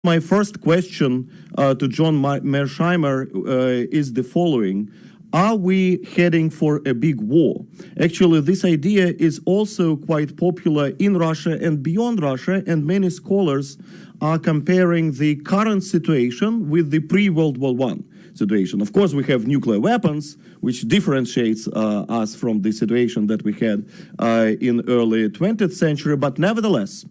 My first question to John Mearsheimer is the following. Are we heading for a big war? Actually, this idea is also quite popular in Russia and beyond Russia, and many scholars are comparing the current situation with the pre-World War I situation. Of course, we have nuclear weapons, which differentiates us from the situation that we had in early 20th century, but nevertheless,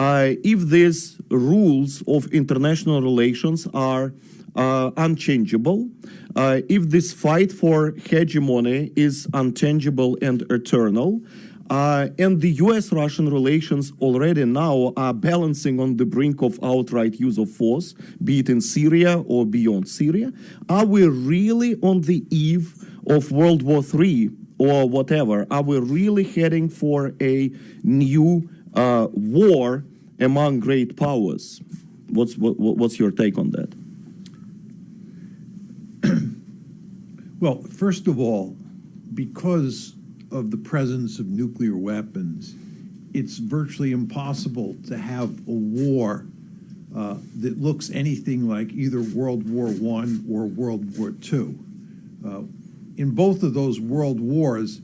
if these rules of international relations are unchangeable, if this fight for hegemony is unchangeable and eternal, and the US-Russian relations already now are balancing on the brink of outright use of force, be it in Syria or beyond Syria, are we really on the eve of World War III or whatever? Are we really heading for a new war among great powers? What's your take on that? Well, first of all, because of the presence of nuclear weapons, it's virtually impossible to have a war that looks anything like either World War I or World War II. In both of those world wars,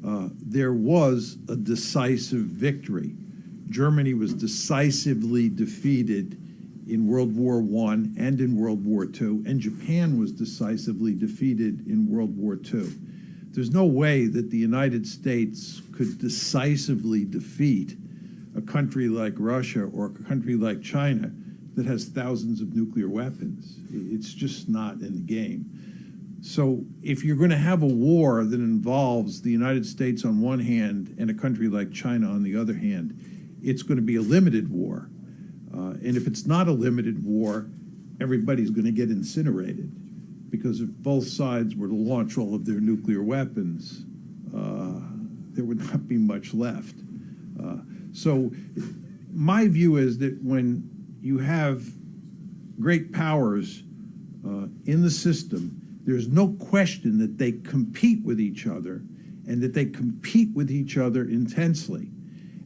there was a decisive victory. Germany was decisively defeated in World War I and in World War II, and Japan was decisively defeated in World War II. There's no way that the United States could decisively defeat a country like Russia or a country like China that has thousands of nuclear weapons. It's just not in the game. So if you're going to have a war that involves the United States on one hand and a country like China on the other hand, it's going to be a limited war. And if it's not a limited war, everybody's going to get incinerated. Because if both sides were to launch all of their nuclear weapons, there would not be much left. So my view is that when you have great powers in the system, there's no question that they compete with each other and that they compete with each other intensely.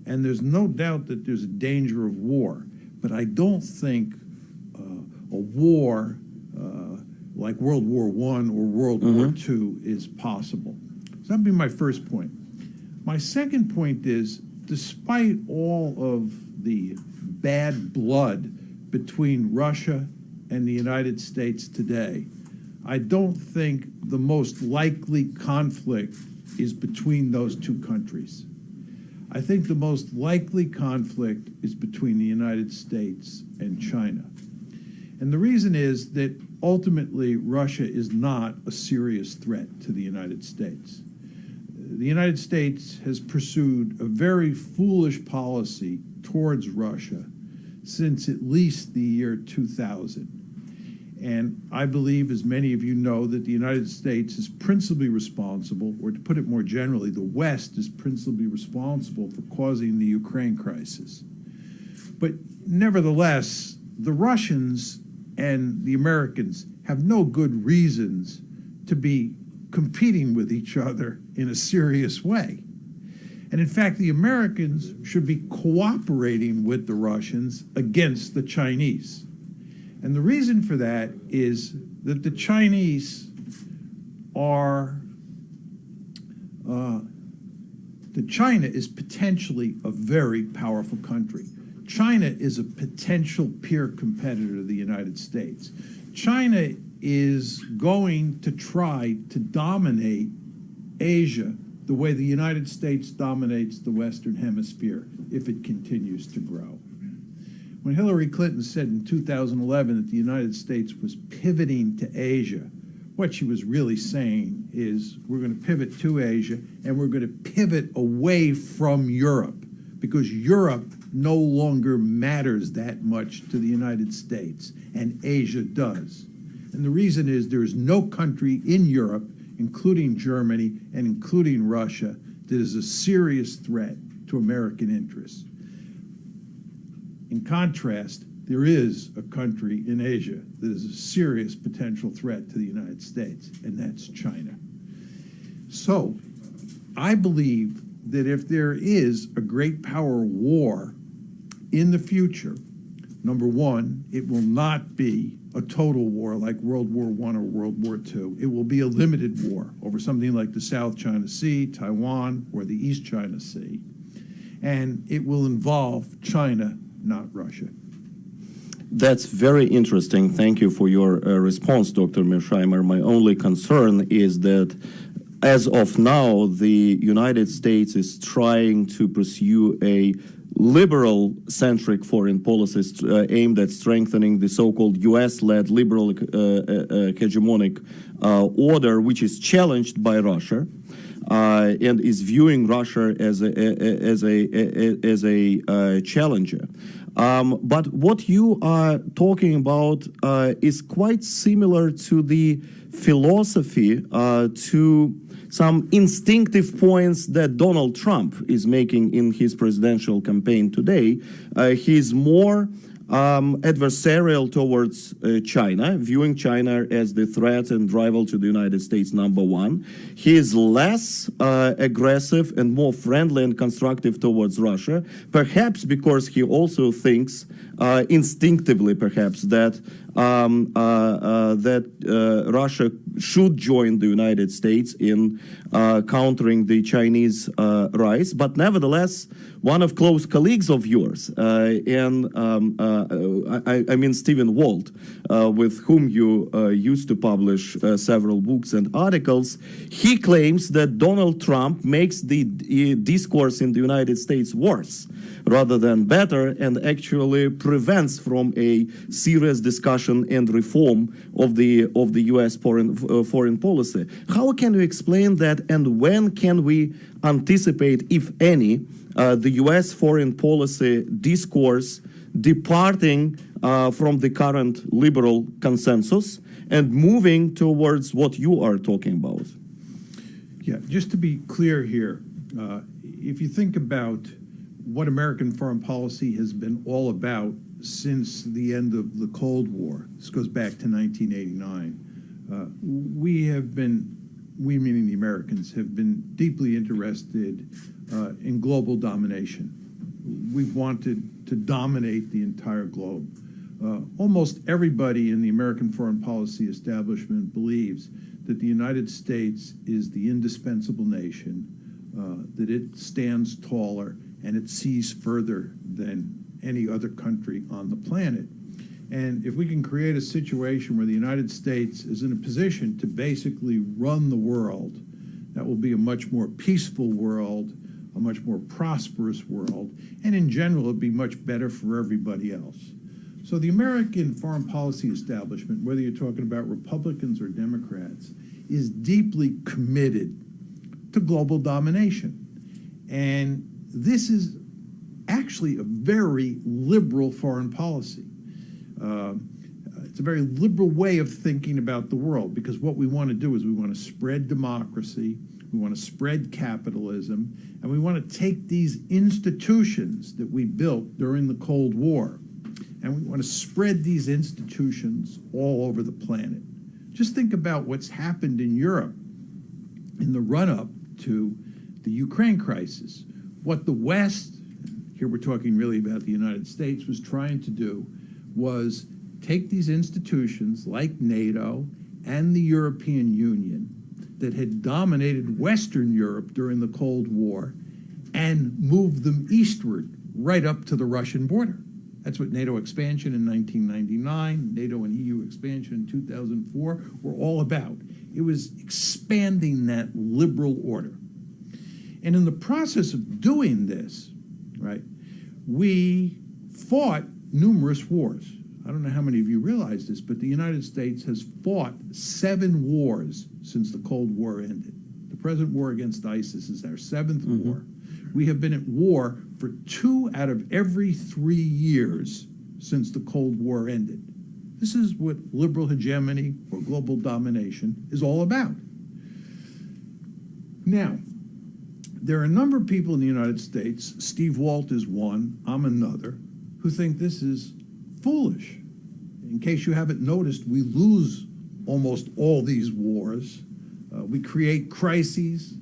And there's no doubt that there's a danger of war. But I don't think a war like World War I or World War II is possible. So that'd be my first point. My second point is, despite all of the bad blood between Russia and the United States today, I don't think the most likely conflict is between those two countries. I think the most likely conflict is between the United States and China. And the reason is that ultimately Russia is not a serious threat to the United States. The United States has pursued a very foolish policy towards Russia since at least the year 2000. And I believe, as many of you know, that the United States is principally responsible, or to put it more generally, the West is principally responsible for causing the Ukraine crisis. But nevertheless, the Russians and the Americans have no good reasons to be competing with each other in a serious way. And in fact, the Americans should be cooperating with the Russians against the Chinese. And the reason for that is that the Chinese are, China is potentially a very powerful country. China is a potential peer competitor to the United States. China is going to try to dominate Asia the way the United States dominates the Western Hemisphere if it continues to grow. When Hillary Clinton said in 2011 that the United States was pivoting to Asia, what she was really saying is we're going to pivot to Asia and we're going to pivot away from Europe because Europe no longer matters that much to the United States and Asia does. And the reason is there's no country in Europe, including Germany and including Russia, that is a serious threat to American interests. In contrast, there is a country in Asia that is a serious potential threat to the United States, and that's China. So, I believe that if there is a great power war in the future, Number one, it will not be a total war like World War I or World War II. It will be a limited war over something like the South China Sea, Taiwan, or the East China Sea. And it will involve China, not Russia. That's very interesting. Thank you for your response, Dr. Mearsheimer. My only concern is that as of now, the United States is trying to pursue a liberal-centric foreign policy aimed at strengthening the so-called U.S.-led liberal hegemonic order, which is challenged by Russia. And is viewing Russia as a challenger. But what you are talking about is quite similar to the philosophy, to some instinctive points that Donald Trump is making in his presidential campaign today. He's more adversarial towards China, viewing China as the threat and rival to the United States, number one. He is less aggressive and more friendly and constructive towards Russia, perhaps because he also thinks instinctively, perhaps, that Russia should join the United States in countering the Chinese rise. But nevertheless, one of close colleagues of yours, I mean Stephen Walt, with whom you used to publish several books and articles, he claims that Donald Trump makes the discourse in the United States worse rather than better, and actually prevents from a serious discussion and reform of the U.S. foreign policy. How can you explain that, and when can we anticipate, if any, the U.S. foreign policy discourse departing from the current liberal consensus and moving towards what you are talking about? Yeah, just to be clear here, if you think about what American foreign policy has been all about since the end of the Cold War, this goes back to 1989, we meaning the Americans, have been deeply interested in global domination. We've wanted to dominate the entire globe. Almost everybody in the American foreign policy establishment believes that the United States is the indispensable nation, that it stands taller and it sees further than any other country on the planet. And if we can create a situation where the United States is in a position to basically run the world, that will be a much more peaceful world, a much more prosperous world, and in general, it'll be much better for everybody else. So the American foreign policy establishment, whether you're talking about Republicans or Democrats, is deeply committed to global domination. And this is actually a very liberal foreign policy. It's a very liberal way of thinking about the world, because what we want to do is we want to spread democracy, we want to spread capitalism, and we want to take these institutions that we built during the Cold War, and we want to spread these institutions all over the planet. Just think about what's happened in Europe in the run-up to the Ukraine crisis. What the West, here we're talking really about the United States, was trying to do was take these institutions like NATO and the European Union that had dominated Western Europe during the Cold War and move them eastward right up to the Russian border. That's what NATO expansion in 1999, NATO and EU expansion in 2004 were all about. It was expanding that liberal order. And in the process of doing this, right, we fought numerous wars. I don't know how many of you realize this, but the United States has fought 7 wars since the Cold War ended. The present war against ISIS is our 7th war. We have been at war for 2 out of every 3 years since the Cold War ended. This is what liberal hegemony or global domination is all about. Now, there are a number of people in the United States, Steve Walt is one, I'm another, who think this is foolish. In case you haven't noticed, we lose almost all these wars. We create crises,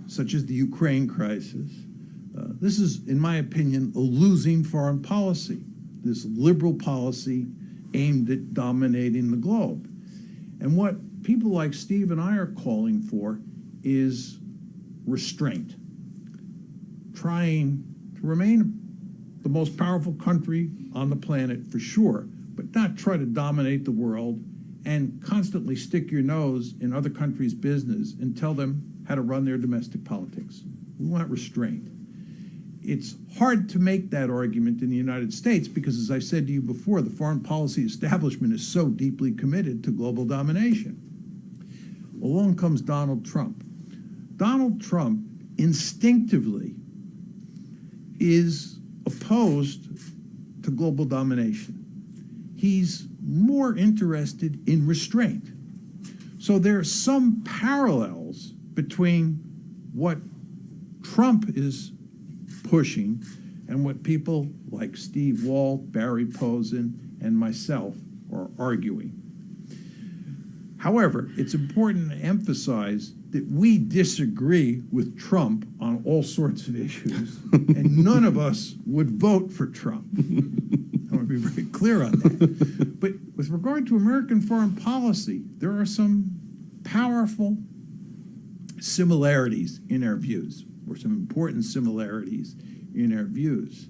such as the Ukraine crisis. This is, in my opinion, a losing foreign policy. this liberal policy aimed at dominating the globe. And what people like Steve and I are calling for is restraint, trying to remain the most powerful country on the planet for sure, but not try to dominate the world and constantly stick your nose in other countries' business and tell them how to run their domestic politics. We want restraint. It's hard to make that argument in the United States because, as I said to you before, the foreign policy establishment is so deeply committed to global domination. Along comes Donald Trump. Donald Trump instinctively is opposed to global domination. He's more interested in restraint. So there are some parallels between what Trump is pushing and what people like Steve Walt, Barry Posen, and myself are arguing. However, it's important to emphasize that we disagree with Trump on all sorts of issues, and none of us would vote for Trump. I want to be very clear on that. But with regard to American foreign policy, there are some powerful similarities in our views, or some important similarities in our views.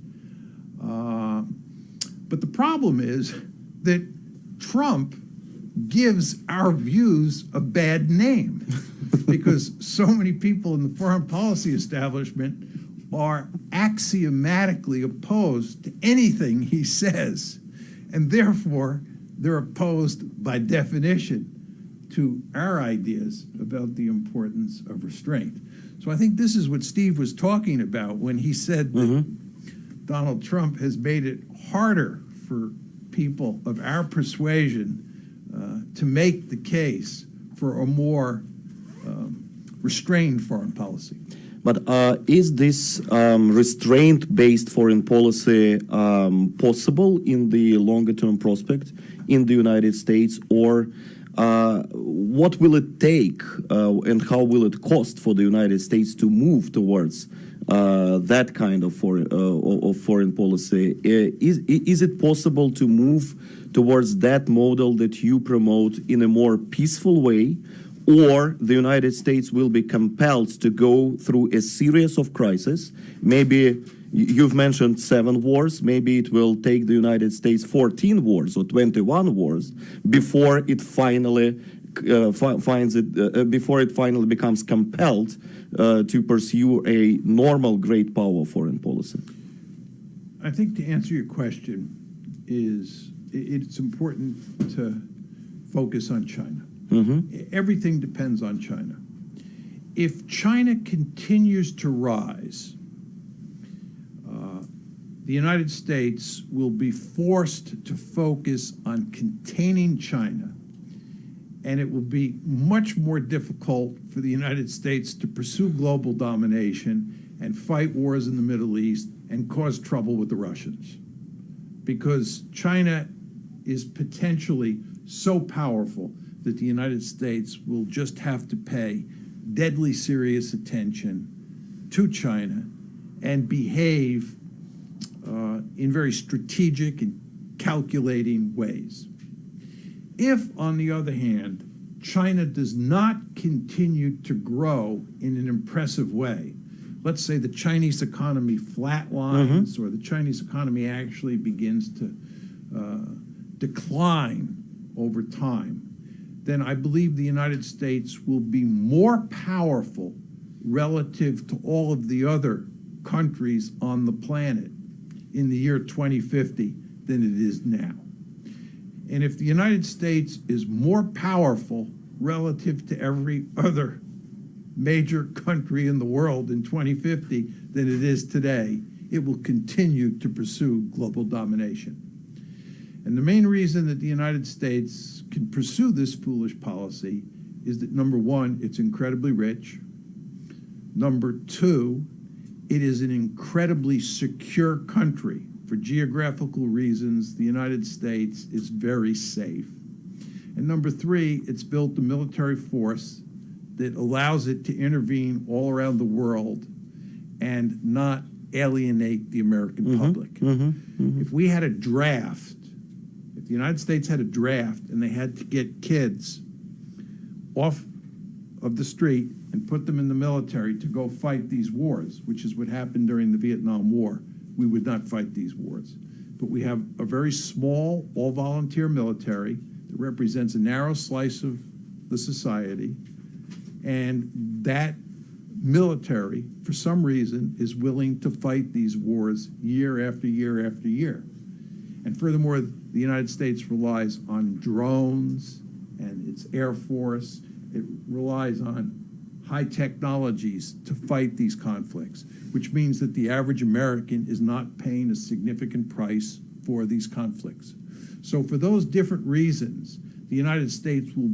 But the problem is that Trump gives our views a bad name because so many people in the foreign policy establishment are axiomatically opposed to anything he says, and therefore they're opposed by definition to our ideas about the importance of restraint. So I think this is what Steve was talking about when he said that Donald Trump has made it harder for people of our persuasion to make the case for a more restrained foreign policy. But is this restraint-based foreign policy possible in the longer-term prospect in the United States, or what will it take and how will it cost for the United States to move towards that kind of foreign policy? Is it possible to move towards that model that you promote in a more peaceful way, or the United States will be compelled to go through a series of crises? Maybe you've mentioned 7 wars. Maybe it will take the United States 14 wars or 21 wars before it finally before it finally becomes compelled to pursue a normal great power foreign policy. I think to answer your question is it's important to focus on China. Everything depends on China. If China continues to rise, the United States will be forced to focus on containing China, and it will be much more difficult for the United States to pursue global domination and fight wars in the Middle East and cause trouble with the Russians, because China is potentially so powerful that the United States will just have to pay deadly serious attention to China and behave in very strategic and calculating ways. If, on the other hand, China does not continue to grow in an impressive way, let's say the Chinese economy flatlines or the Chinese economy actually begins to decline over time, then I believe the United States will be more powerful relative to all of the other countries on the planet in the year 2050 than it is now. And if the United States is more powerful relative to every other major country in the world in 2050 than it is today, it will continue to pursue global domination. And the main reason that the United States can pursue this foolish policy is that, number one, it's incredibly rich. Number two, it is an incredibly secure country. For geographical reasons, the United States is very safe. And number three, it's built a military force that allows it to intervene all around the world and not alienate the American public. If we had a draft, if the United States had a draft and they had to get kids off of the street and put them in the military to go fight these wars, which is what happened during the Vietnam War, we would not fight these wars. But we have a very small, all-volunteer military that represents a narrow slice of the society, and that military, for some reason, is willing to fight these wars year after year after year. And furthermore, the United States relies on drones and its Air Force. It relies on high technologies to fight these conflicts, which means that the average American is not paying a significant price for these conflicts. So for those different reasons, the United States will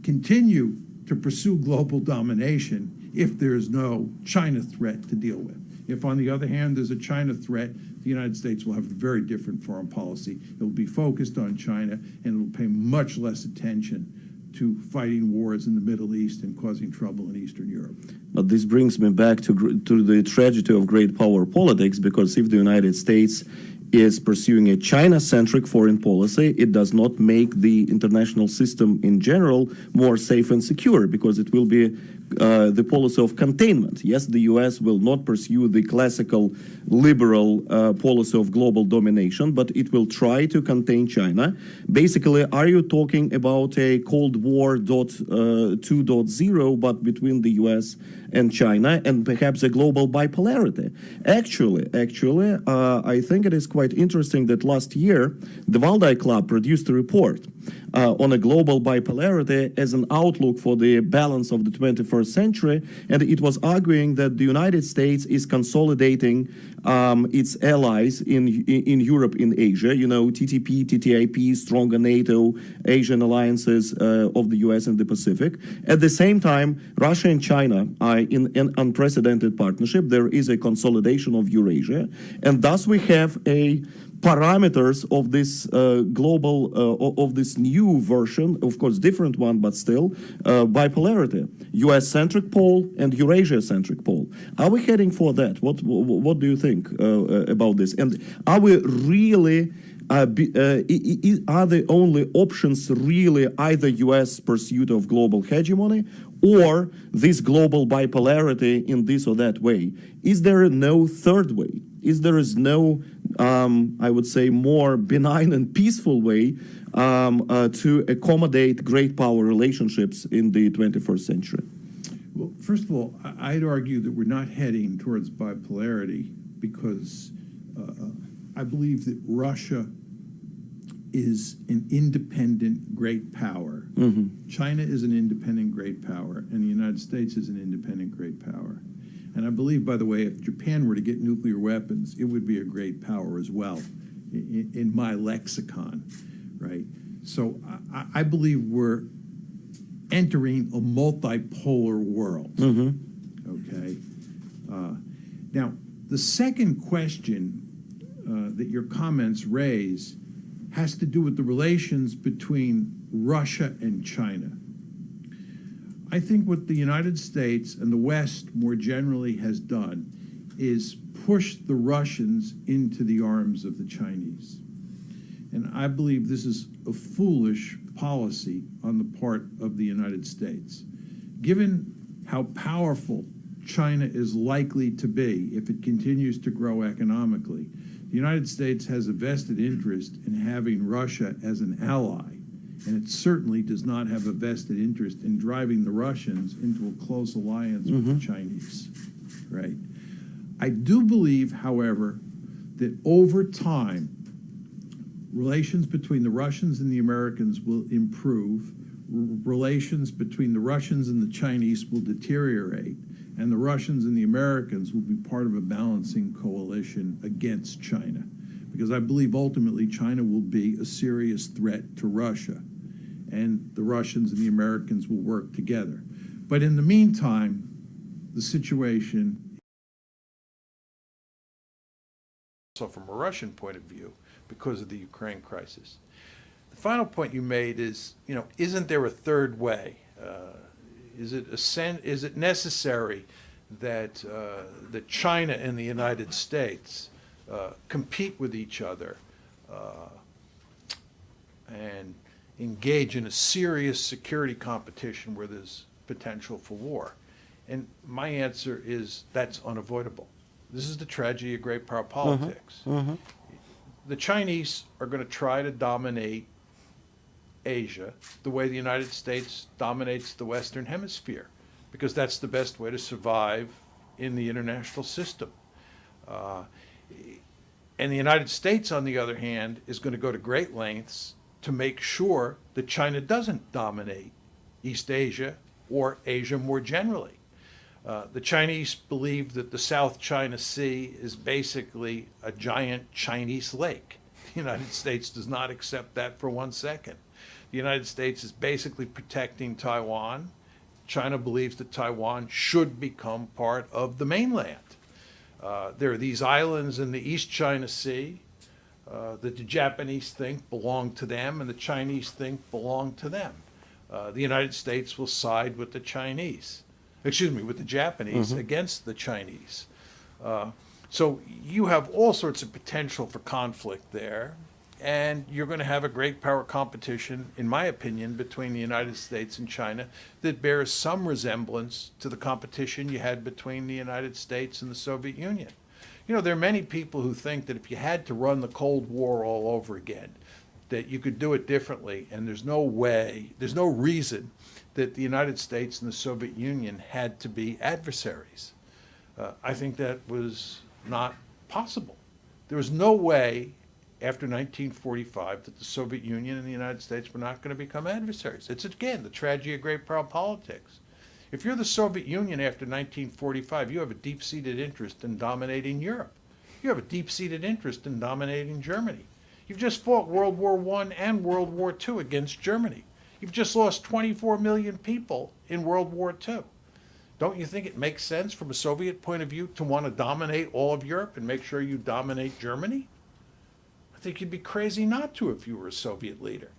continue to pursue global domination if there's no China threat to deal with. If, on the other hand, there's a China threat, the United States will have a very different foreign policy. It will be focused on China, and it will pay much less attention to fighting wars in the Middle East and causing trouble in Eastern Europe. But this brings me back to the tragedy of great power politics, because if the United States is pursuing a China-centric foreign policy, it does not make the international system in general more safe and secure, because it will be the policy of containment. Yes, the U.S. will not pursue the classical liberal policy of global domination, but it will try to contain China. Basically, are you talking about a Cold War 2.0, but between the U.S. and China, and perhaps a global bipolarity? Actually, I think it is quite interesting that last year, the Valdai Club produced a report on a global bipolarity as an outlook for the balance of the 21st century, and it was arguing that the United States is consolidating its allies in Europe, in Asia, you know, TTP, TTIP, stronger NATO, Asian alliances of the US and the Pacific. At the same time, Russia and China are in an unprecedented partnership. There is a consolidation of Eurasia, and thus we have a parameters of this global, of this new version, of course different one, but still, bipolarity. US-centric pole and Eurasia-centric pole. Are we heading for that? What do you think about this? And are we really, are the only options really either US pursuit of global hegemony or this global bipolarity in this or that way? Is there no third way? Is there no, I would say, more benign and peaceful way to accommodate great power relationships in the 21st century? Well, first of all, I'd argue that we're not heading towards bipolarity because I believe that Russia is an independent great power. China is an independent great power, and the United States is an independent great power. And I believe, by the way, if Japan were to get nuclear weapons, it would be a great power as well, in my lexicon, right? So I believe we're entering a multipolar world, okay? Now, the second question that your comments raise has to do with the relations between Russia and China. I think what the United States and the West more generally has done is push the Russians into the arms of the Chinese. And I believe this is a foolish policy on the part of the United States. Given how powerful China is likely to be if it continues to grow economically, the United States has a vested interest in having Russia as an ally. And it certainly does not have a vested interest in driving the Russians into a close alliance with the Chinese, right? I do believe, however, that over time, relations between the Russians and the Americans will improve, relations between the Russians and the Chinese will deteriorate, and the Russians and the Americans will be part of a balancing coalition against China. Because I believe ultimately China will be a serious threat to Russia, and the Russians and the Americans will work together. But in the meantime, the situation, also from a Russian point of view, because of the Ukraine crisis. The final point you made is, isn't there a third way? Is it necessary that China and the United States compete with each other and engage in a serious security competition where there's potential for war? And my answer is that's unavoidable. This is the tragedy of great power politics. The Chinese are going to try to dominate Asia the way the United States dominates the Western Hemisphere, because that's the best way to survive in the international system. And the United States, on the other hand, is going to go to great lengths to make sure that China doesn't dominate East Asia or Asia more generally. The Chinese believe that the South China Sea is basically a giant Chinese lake. The United States does not accept that for 1 second. The United States is basically protecting Taiwan. China believes that Taiwan should become part of the mainland. There are these islands in the East China Sea that the Japanese think belong to them and the Chinese think belong to them. The United States will side with the Chinese. With the Japanese against the Chinese. So you have all sorts of potential for conflict there, and you're going to have a great power competition, in my opinion, between the United States and China that bears some resemblance to the competition you had between the United States and the Soviet Union. You know, there are many people who think that if you had to run the Cold War all over again, that you could do it differently, and there's no way, there's no reason that the United States and the Soviet Union had to be adversaries. I think that was not possible. There was no way after 1945 that the Soviet Union and the United States were not going to become adversaries. It's, again, the tragedy of great power politics. If you're the Soviet Union after 1945, you have a deep-seated interest in dominating Europe. You have a deep-seated interest in dominating Germany. You've just fought World War I and World War II against Germany. You've just lost 24 million people in World War II. Don't you think it makes sense from a Soviet point of view to want to dominate all of Europe and make sure you dominate Germany? I think you'd be crazy not to if you were a Soviet leader.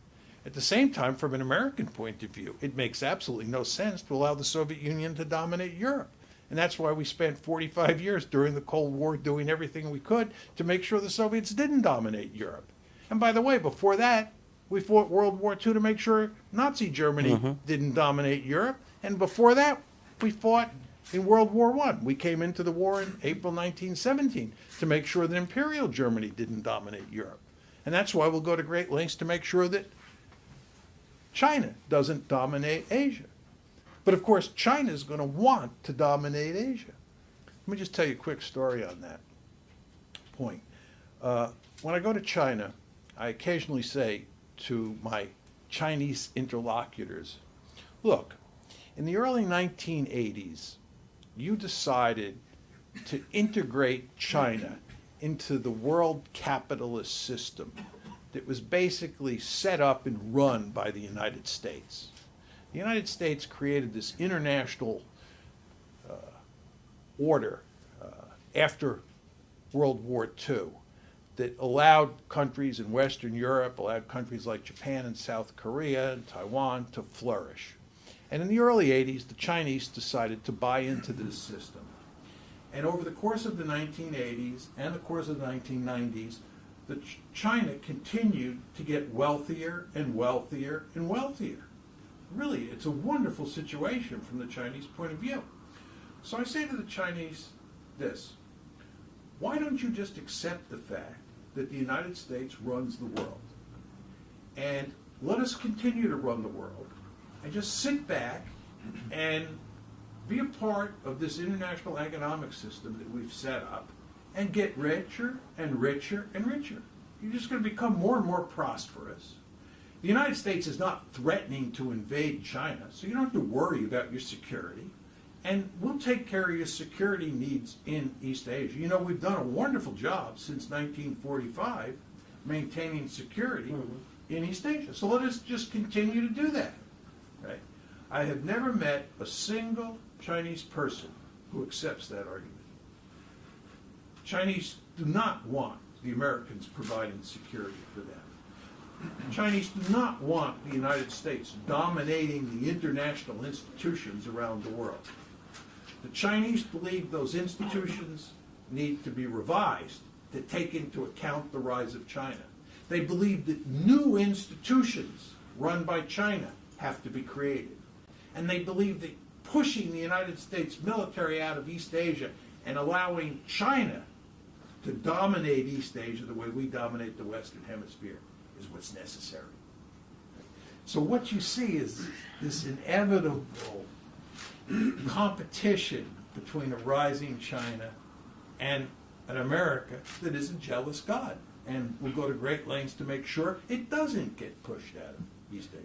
At the same time, from an American point of view, it makes absolutely no sense to allow the Soviet Union to dominate Europe. And that's why we spent 45 years during the Cold War doing everything we could to make sure the Soviets didn't dominate Europe. And by the way, before that, we fought World War II to make sure Nazi Germany didn't dominate Europe. And before that, we fought in World War I. We came into the war in April 1917 to make sure that Imperial Germany didn't dominate Europe. And that's why we'll go to great lengths to make sure that China doesn't dominate Asia. But of course, China is going to want to dominate Asia. Let me just tell you a quick story on that point. When I go to China, I occasionally say to my Chinese interlocutors, look, in the early 1980s, you decided to integrate China into the world capitalist system that was basically set up and run by the United States. The United States created this international order after World War II that allowed countries in Western Europe, allowed countries like Japan and South Korea and Taiwan to flourish. And in the early 80s, the Chinese decided to buy into this system. And over the course of the 1980s and the course of the 1990s, China continued to get wealthier and wealthier and wealthier. Really, it's a wonderful situation from the Chinese point of view. So I say to the Chinese this: why don't you just accept the fact that the United States runs the world, and let us continue to run the world, and just sit back and be a part of this international economic system that we've set up and get richer and richer and richer. You're just going to become more and more prosperous. The United States is not threatening to invade China, so you don't have to worry about your security. And we'll take care of your security needs in East Asia. You know, we've done a wonderful job since 1945 maintaining security in East Asia. So let us just continue to do that. Right? I have never met a single Chinese person who accepts that argument. Chinese do not want the Americans providing security for them. Chinese do not want the United States dominating the international institutions around the world. The Chinese believe those institutions need to be revised to take into account the rise of China. They believe that new institutions run by China have to be created. And they believe that pushing the United States military out of East Asia and allowing China to dominate East Asia the way we dominate the Western Hemisphere is what's necessary. So what you see is this inevitable competition between a rising China and an America that is a jealous God and will go to great lengths to make sure it doesn't get pushed out of East Asia.